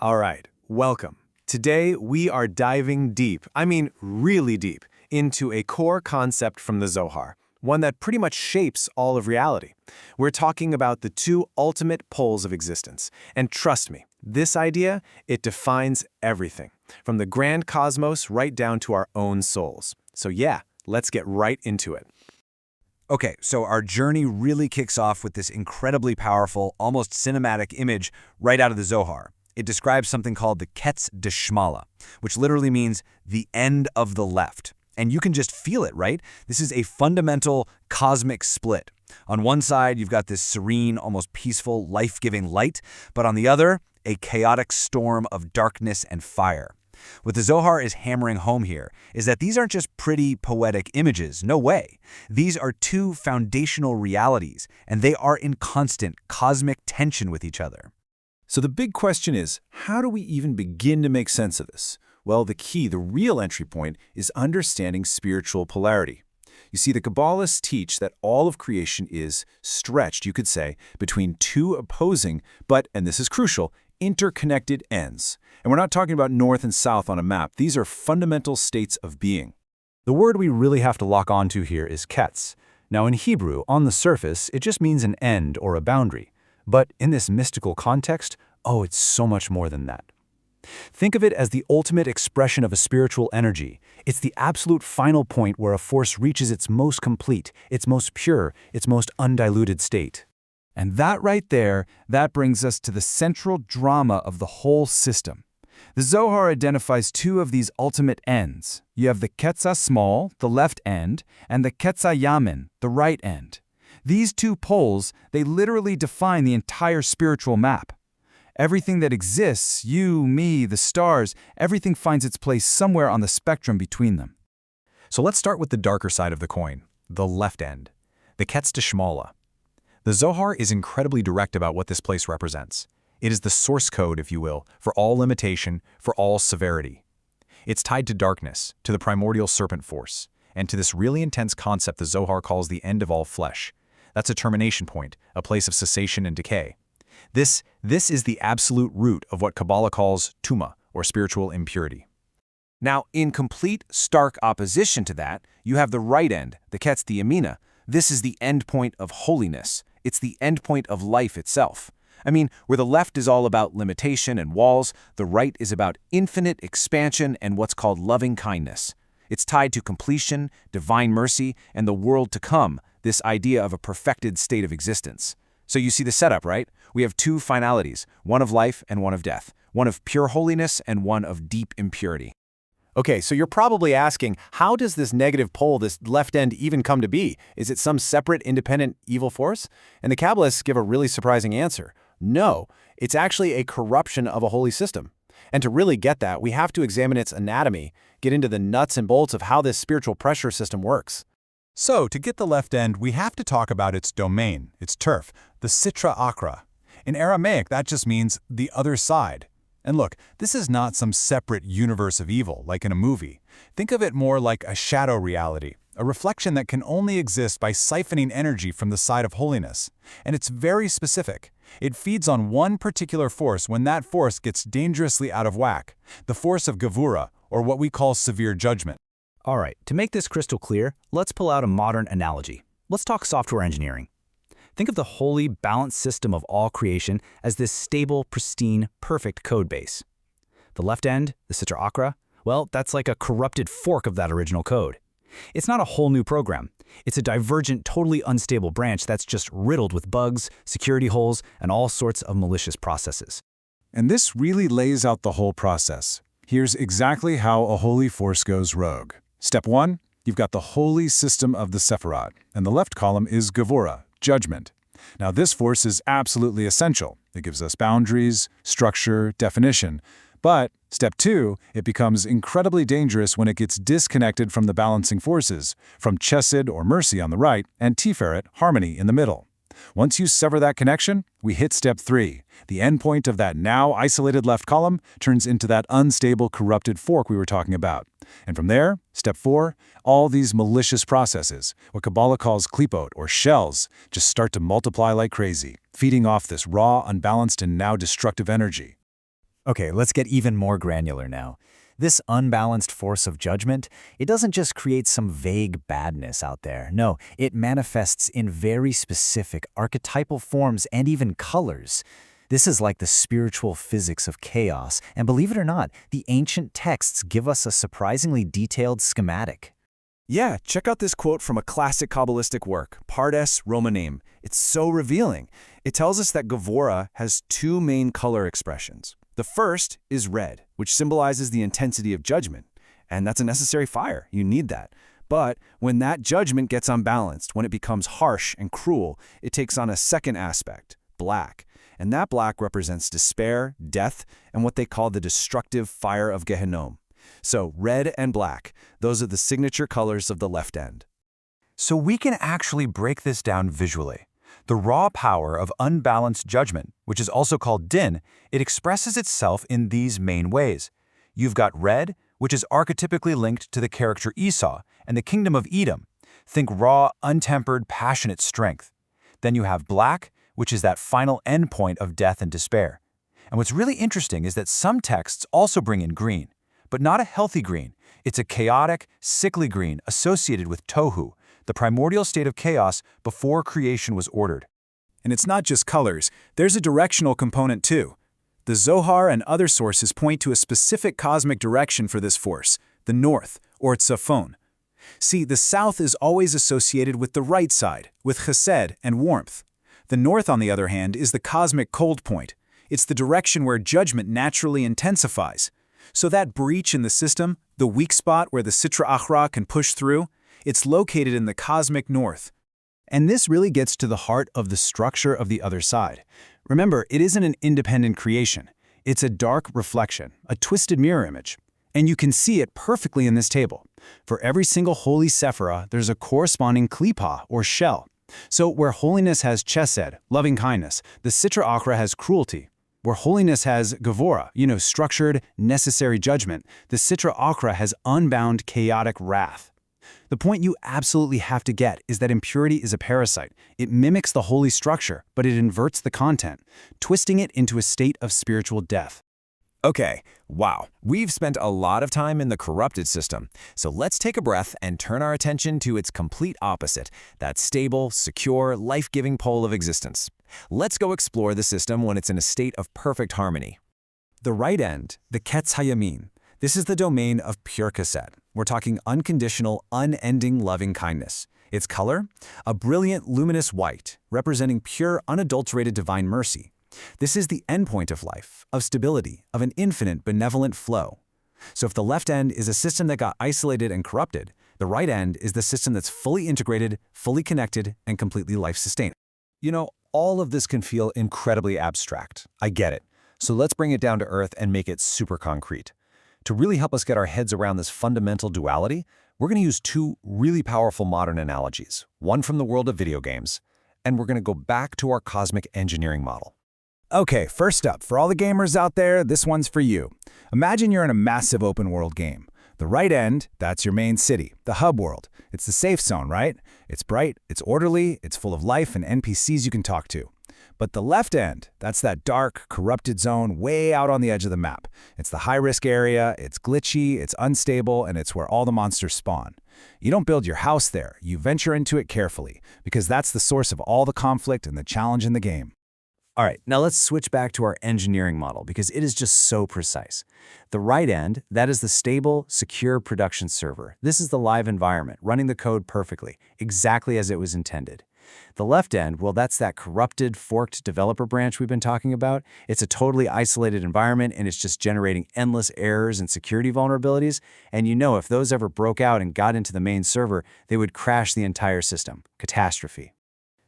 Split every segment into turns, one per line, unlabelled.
All right, welcome. Today we are diving deep, I mean really deep, into a core concept from the Zohar, one that pretty much shapes all of reality. We're talking about the two ultimate poles of existence. And trust me, this idea, it defines everything, from the grand cosmos right down to our own souls. So yeah, let's get right into it.
Okay, so our journey really kicks off with this incredibly powerful, almost cinematic image right out of the Zohar. It describes something called the Ketz Deshmala, which literally means the end of the left. And you can just feel it, right? This is a fundamental cosmic split. On one side, you've got this serene, almost peaceful, life-giving light, but on the other, a chaotic storm of darkness and fire. What the Zohar is hammering home here is that these aren't just pretty, poetic images. No way. These are two foundational realities, and they are in constant cosmic tension with each other.
So the big question is, how do we even begin to make sense of this? Well, the real entry point, is understanding spiritual polarity. You see, the Kabbalists teach that all of creation is stretched, you could say, between two opposing, but, and this is crucial, interconnected ends. And we're not talking about north and south on a map. These are fundamental states of being.
The word we really have to lock onto here is ketz. Now in Hebrew, on the surface, it just means an end or a boundary. But in this mystical context, it's so much more than that. Think of it as the ultimate expression of a spiritual energy. It's the absolute final point where a force reaches its most complete, its most pure, its most undiluted state.
And that right there, that brings us to the central drama of the whole system. The Zohar identifies two of these ultimate ends. You have the Ketz small, the left end, and the Ketz yamin, the right end. These two poles, they literally define the entire spiritual map. Everything that exists, you, me, the stars, everything finds its place somewhere on the spectrum between them.
So let's start with the darker side of the coin, the left end, the Ketz Deshmala. The Zohar is incredibly direct about what this place represents. It is the source code, if you will, for all limitation, for all severity. It's tied to darkness, to the primordial serpent force, and to this really intense concept the Zohar calls the end of all flesh. That's a termination point, a place of cessation and decay. This is the absolute root of what Kabbalah calls tuma, or spiritual impurity.
Now, in complete, stark opposition to that, you have the right end, the Ketz Yamina. This is the end point of holiness. It's the end point of life itself. I mean, where the left is all about limitation and walls, the right is about infinite expansion and what's called loving kindness. It's tied to completion, divine mercy, and the world to come, this idea of a perfected state of existence. So you see the setup, right? We have two finalities, one of life and one of death, one of pure holiness and one of deep impurity.
Okay, so you're probably asking, how does this negative pole, this left end, even come to be? Is it some separate, independent, evil force? And the Kabbalists give a really surprising answer. No, it's actually a corruption of a holy system. And to really get that, we have to examine its anatomy, get into the nuts and bolts of how this spiritual pressure system works.
So, to get the left end, we have to talk about its domain, its turf, the Sitra Achra. In Aramaic, that just means the other side. And look, this is not some separate universe of evil, like in a movie. Think of it more like a shadow reality, a reflection that can only exist by siphoning energy from the side of holiness. And it's very specific. It feeds on one particular force when that force gets dangerously out of whack, the force of Gevurah, or what we call severe judgment.
All right, to make this crystal clear, let's pull out a modern analogy. Let's talk software engineering. Think of the wholly balanced system of all creation as this stable, pristine, perfect code base. The left end, the Sitra Achra, well, that's like a corrupted fork of that original code. It's not a whole new program. It's a divergent, totally unstable branch that's just riddled with bugs, security holes, and all sorts of malicious processes.
And this really lays out the whole process. Here's exactly how a holy force goes rogue. Step 1, you've got the holy system of the Sephirot, and the left column is Gevurah, judgment. Now this force is absolutely essential. It gives us boundaries, structure, definition. But step 2, it becomes incredibly dangerous when it gets disconnected from the balancing forces, from Chesed or mercy on the right, and Tiferet, harmony, in the middle. Once you sever that connection, we hit step 3. The endpoint of that now isolated left column turns into that unstable, corrupted fork we were talking about. And from there, step 4, all these malicious processes, what Kabbalah calls klipot, or shells, just start to multiply like crazy, feeding off this raw, unbalanced, and now destructive energy.
Okay, let's get even more granular now. This unbalanced force of judgment, it doesn't just create some vague badness out there. No, it manifests in very specific archetypal forms and even colors. This is like the spiritual physics of chaos, and believe it or not, the ancient texts give us a surprisingly detailed schematic.
Yeah, check out this quote from a classic Kabbalistic work, Pardes Romanim. It's so revealing. It tells us that Gevurah has two main color expressions. The first is red, which symbolizes the intensity of judgment. And that's a necessary fire. You need that. But when that judgment gets unbalanced, when it becomes harsh and cruel, it takes on a second aspect, black. And that black represents despair, death, and what they call the destructive fire of Gehinnom. So red and black, those are the signature colors of the left end.
So we can actually break this down visually. The raw power of unbalanced judgment, which is also called din, it expresses itself in these main ways. You've got red, which is archetypically linked to the character Esau and the kingdom of Edom. Think raw, untempered, passionate strength. Then you have black, which is that final endpoint of death and despair. And what's really interesting is that some texts also bring in green, but not a healthy green. It's a chaotic, sickly green associated with tohu, the primordial state of chaos before creation was ordered.
And it's not just colors, there's a directional component too. The Zohar and other sources point to a specific cosmic direction for this force, the north, or tzafon. See, the south is always associated with the right side, with chesed and warmth. The north, on the other hand, is the cosmic cold point. It's the direction where judgment naturally intensifies. So that breach in the system, the weak spot where the Sitra Achra can push through, it's located in the cosmic north. And this really gets to the heart of the structure of the other side. Remember, it isn't an independent creation. It's a dark reflection, a twisted mirror image. And you can see it perfectly in this table. For every single holy sephirah, there's a corresponding klipa, or shell. So where holiness has chesed, loving kindness, the Sitra Achra has cruelty. Where holiness has Gevurah, structured, necessary judgment, the Sitra Achra has unbound, chaotic wrath. The point you absolutely have to get is that impurity is a parasite. It mimics the holy structure, but it inverts the content, twisting it into a state of spiritual death.
Okay, wow, we've spent a lot of time in the corrupted system, so let's take a breath and turn our attention to its complete opposite, that stable, secure, life-giving pole of existence. Let's go explore the system when it's in a state of perfect harmony. The right end, the Ketz Hayamin, this is the domain of pure Chesed. We're talking unconditional, unending loving kindness. Its color? A brilliant, luminous white, representing pure, unadulterated divine mercy. This is the endpoint of life, of stability, of an infinite, benevolent flow. So if the left end is a system that got isolated and corrupted, the right end is the system that's fully integrated, fully connected, and completely life-sustaining.
All of this can feel incredibly abstract. I get it. So let's bring it down to earth and make it super concrete. To really help us get our heads around this fundamental duality, we're going to use two really powerful modern analogies, one from the world of video games, and we're going to go back to our cosmic engineering model.
Okay, first up, for all the gamers out there, this one's for you. Imagine you're in a massive open-world game. The right end, that's your main city, the hub world. It's the safe zone, right? It's bright, it's orderly, it's full of life and NPCs you can talk to. But the left end, that's that dark, corrupted zone way out on the edge of the map. It's the high-risk area, it's glitchy, it's unstable, and it's where all the monsters spawn. You don't build your house there, you venture into it carefully, because that's the source of all the conflict and the challenge in the game.
All right, now let's switch back to our engineering model because it is just so precise. The right end, that is the stable, secure production server. This is the live environment, running the code perfectly, exactly as it was intended. The left end, well, that's that corrupted, forked developer branch we've been talking about. It's a totally isolated environment, and it's just generating endless errors and security vulnerabilities. And if those ever broke out and got into the main server, they would crash the entire system. Catastrophe.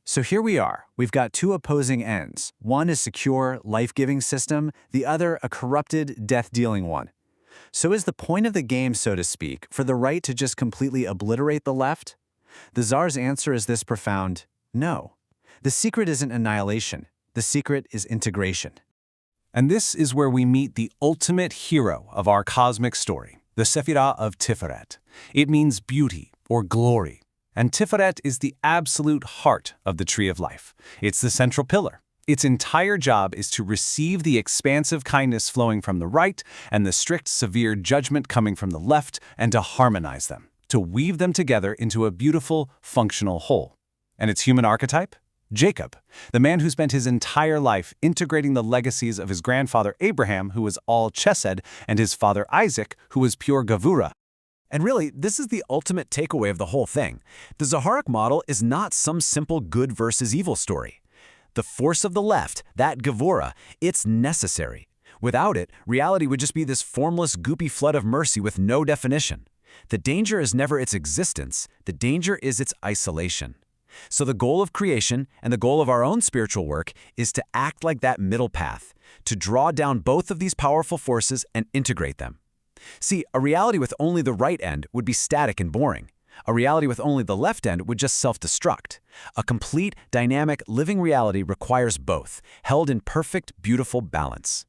So here we are. We've got two opposing ends. One is secure, life-giving system, the other a corrupted, death-dealing one. So is the point of the game, so to speak, for the right to just completely obliterate the left? The Tsar's answer is this profound: no. The secret isn't annihilation. The secret is integration.
And this is where we meet the ultimate hero of our cosmic story, the Sephirah of Tiferet. It means beauty or glory. And Tiferet is the absolute heart of the tree of life. It's the central pillar.
Its entire job is to receive the expansive kindness flowing from the right and the strict, severe judgment coming from the left, and to harmonize them, to weave them together into a beautiful, functional whole. And its human archetype? Jacob, the man who spent his entire life integrating the legacies of his grandfather Abraham, who was all Chesed, and his father Isaac, who was pure Gevurah.
And really, this is the ultimate takeaway of the whole thing. The Zoharic model is not some simple good versus evil story. The force of the left, that Gevurah, it's necessary. Without it, reality would just be this formless, goopy flood of mercy with no definition. The danger is never its existence. The danger is its isolation. So the goal of creation and the goal of our own spiritual work is to act like that middle path, to draw down both of these powerful forces and integrate them. See, a reality with only the right end would be static and boring. A reality with only the left end would just self-destruct. A complete, dynamic, living reality requires both, held in perfect, beautiful balance.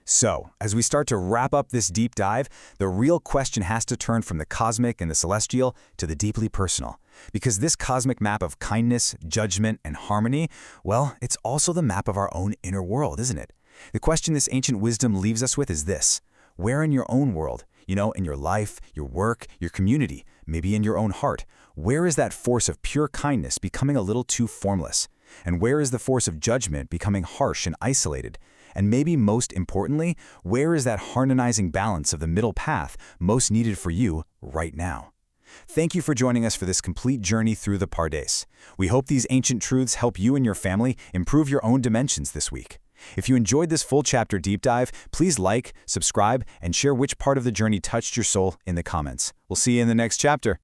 So, as we start to wrap up this deep dive, the real question has to turn from the cosmic and the celestial to the deeply personal. Because this cosmic map of kindness, judgment, and harmony, well, it's also the map of our own inner world, isn't it? The question this ancient wisdom leaves us with is this: where in your own world, in your life, your work, your community, maybe in your own heart, where is that force of pure kindness becoming a little too formless? And where is the force of judgment becoming harsh and isolated? And maybe most importantly, where is that harmonizing balance of the middle path most needed for you right now? Thank you for joining us for this complete journey through the Pardes. We hope these ancient truths help you and your family improve your own dimensions this week. If you enjoyed this full chapter deep dive, please like, subscribe, and share which part of the journey touched your soul in the comments. We'll see you in the next chapter.